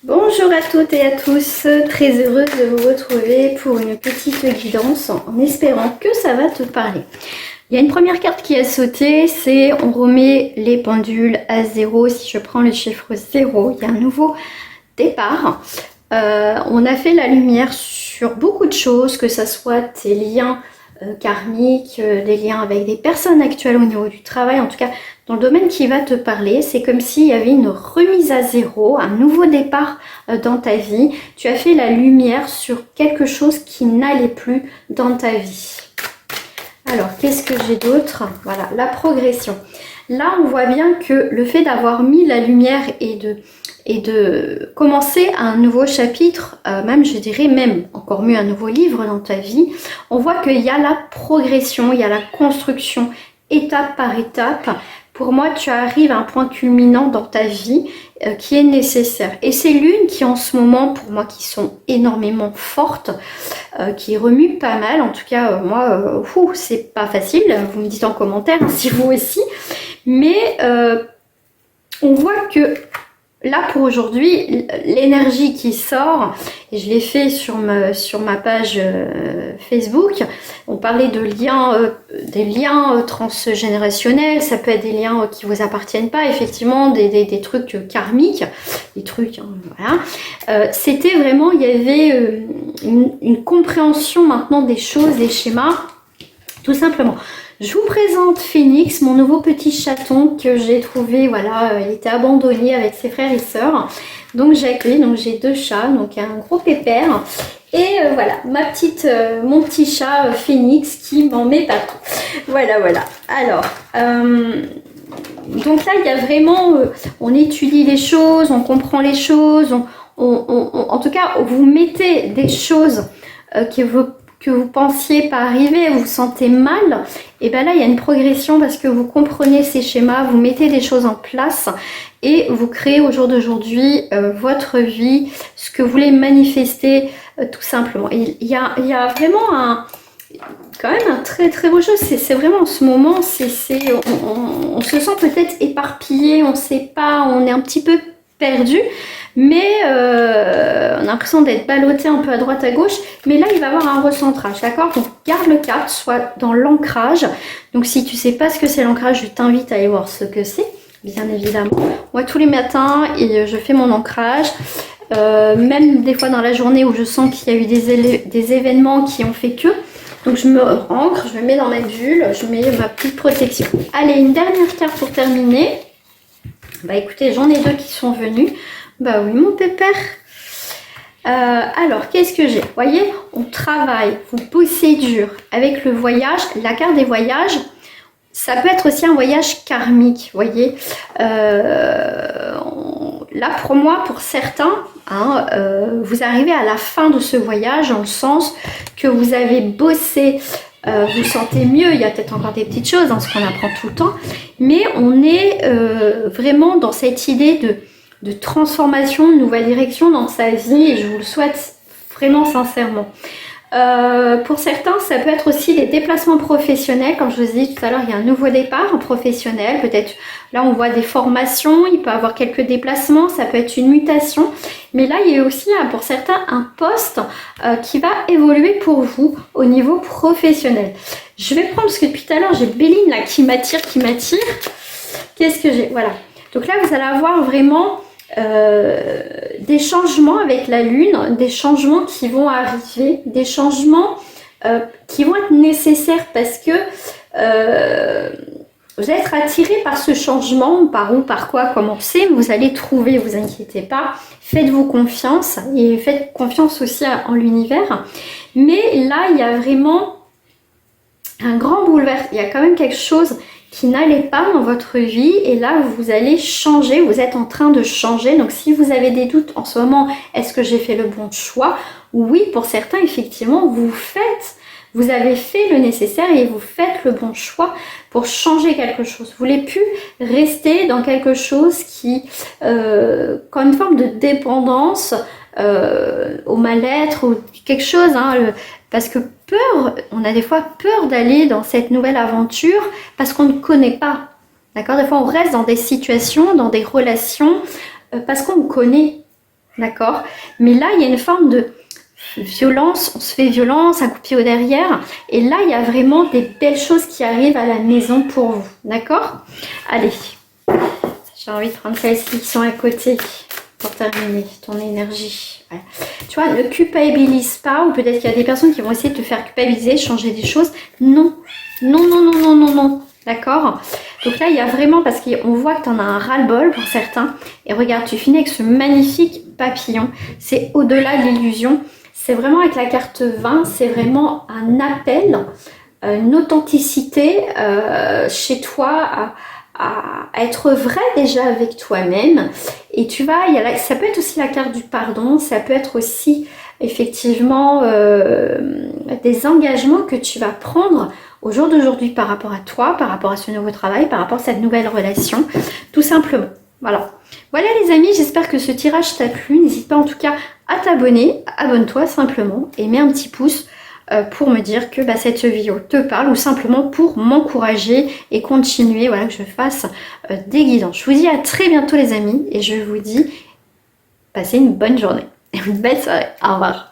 Bonjour à toutes et à tous, très heureuse de vous retrouver pour une petite guidance en espérant que ça va te parler. Il y a une première carte qui a sauté, c'est on remet les pendules à zéro. Si je prends le chiffre 0, il y a un nouveau départ. On a fait la lumière sur beaucoup de choses, que ce soit tes liens karmiques, des liens avec des personnes actuelles au niveau du travail, en tout cas dans le domaine qui va te parler. C'est comme s'il y avait une remise à zéro, un nouveau départ dans ta vie. Tu as fait la lumière sur quelque chose qui n'allait plus dans ta vie. Alors, qu'est-ce que j'ai d'autre? Voilà, la progression. Là, on voit bien que le fait d'avoir mis la lumière et de commencer un nouveau chapitre, même je dirais même encore mieux un nouveau livre dans ta vie, on voit qu'il y a la progression, il y a la construction étape par étape. Pour moi, tu arrives à un point culminant dans ta vie qui est nécessaire. Et c'est l'une qui en ce moment, pour moi, qui sont énormément fortes, qui remuent pas mal. En tout cas, moi, c'est pas facile. Vous me dites en commentaire hein, si vous aussi. Mais on voit que là, pour aujourd'hui, l'énergie qui sort, et je l'ai fait sur ma page Facebook, on parlait de liens, des liens transgénérationnels, ça peut être des liens qui ne vous appartiennent pas, effectivement, des trucs karmiques, des trucs, hein, voilà. C'était vraiment, il y avait une compréhension maintenant des choses, des schémas, tout simplement. Je vous présente Phoenix, mon nouveau petit chaton que j'ai trouvé, voilà, il était abandonné avec ses frères et sœurs. Donc j'ai accueilli, donc j'ai deux chats, donc un gros pépère. Et voilà, mon petit chat Phoenix qui m'en met partout. Voilà. Alors, donc là il y a vraiment, on étudie les choses, on comprend les choses, en tout cas vous mettez des choses que vous pensiez pas arriver, vous vous sentez mal, et bien là il y a une progression parce que vous comprenez ces schémas, vous mettez des choses en place et vous créez au jour d'aujourd'hui votre vie, ce que vous voulez manifester tout simplement. Et il y a vraiment quand même un très très beau chose, c'est vraiment en ce moment, on se sent peut-être éparpillé, on sait pas, on est un petit peu perdu, mais on a l'impression d'être ballotté un peu à droite à gauche, mais là il va y avoir un recentrage, d'accord? Donc garde le cap, soit dans l'ancrage. Donc si tu sais pas ce que c'est l'ancrage, je t'invite à aller voir ce que c'est, bien évidemment. Moi tous les matins je fais mon ancrage, même des fois dans la journée où je sens qu'il y a eu des événements qui ont fait que, donc je me ancre, je me mets dans ma bulle, je mets ma petite protection. Allez, une dernière carte pour terminer. Bah écoutez, j'en ai deux qui sont venus. Bah oui, mon pépère. Alors, qu'est-ce que j'ai? Vous voyez, on travaille, vous bossez dur avec le voyage. La carte des voyages, ça peut être aussi un voyage karmique, vous voyez. Là, pour moi, pour certains, hein, vous arrivez à la fin de ce voyage, en le sens que vous avez bossé. Vous sentez mieux, il y a peut-être encore des petites choses, hein, ce qu'on apprend tout le temps, mais on est vraiment dans cette idée de transformation, de nouvelle direction dans sa vie, et je vous le souhaite vraiment sincèrement. Pour certains, ça peut être aussi des déplacements professionnels. Comme je vous ai dit tout à l'heure, il y a un nouveau départ en professionnel. Peut-être là, on voit des formations, il peut y avoir quelques déplacements, ça peut être une mutation. Mais là, il y a aussi pour certains un poste qui va évoluer pour vous au niveau professionnel. Je vais prendre, parce que depuis tout à l'heure, j'ai Béline là qui m'attire. Qu'est-ce que j'ai? Voilà. Donc là, vous allez avoir vraiment des changements avec la lune, des changements qui vont arriver, des changements qui vont être nécessaires parce que vous allez être attiré par ce changement, par où, par quoi commencer, vous allez trouver, vous inquiétez pas, faites-vous confiance et faites confiance aussi en l'univers. Mais là, il y a vraiment un grand bouleversement, il y a quand même quelque chose qui n'allait pas dans votre vie, et là vous allez changer, vous êtes en train de changer. Donc si vous avez des doutes en ce moment, est-ce que j'ai fait le bon choix? Oui, pour certains effectivement vous avez fait le nécessaire et vous faites le bon choix pour changer quelque chose. Vous ne voulez plus rester dans quelque chose qui comme une forme de dépendance au mal-être ou quelque chose, hein, parce que on a des fois peur d'aller dans cette nouvelle aventure parce qu'on ne connaît pas. D'accord? Des fois, on reste dans des situations, dans des relations parce qu'on connaît. d'accord? Mais là, il y a une forme de violence, on se fait violence, un coup de pied au derrière. Et là, il y a vraiment des belles choses qui arrivent à la maison pour vous, d'accord? Allez, j'ai envie de prendre celles-ci qui sont à côté pour terminer ton énergie. Ouais. Tu vois, ne culpabilise pas, ou peut-être qu'il y a des personnes qui vont essayer de te faire culpabiliser, changer des choses. Non, non, non, non, non, non, non. D'accord? Donc là, il y a vraiment, parce qu'on voit que tu en as un ras-le-bol pour certains. Et regarde, tu finis avec ce magnifique papillon. C'est au-delà de l'illusion. C'est vraiment avec la carte 20, c'est vraiment un appel, une authenticité chez toi à être vrai déjà avec toi-même. Et tu vois, ça peut être aussi la carte du pardon, ça peut être aussi effectivement des engagements que tu vas prendre au jour d'aujourd'hui par rapport à toi, par rapport à ce nouveau travail, par rapport à cette nouvelle relation, tout simplement. Voilà. Voilà les amis, j'espère que ce tirage t'a plu. N'hésite pas en tout cas à t'abonner, abonne-toi simplement et mets un petit pouce pour me dire que cette vidéo te parle ou simplement pour m'encourager et continuer, voilà, que je fasse des guidances. Je vous dis à très bientôt les amis et je vous dis passez une bonne journée et une belle soirée. Au revoir.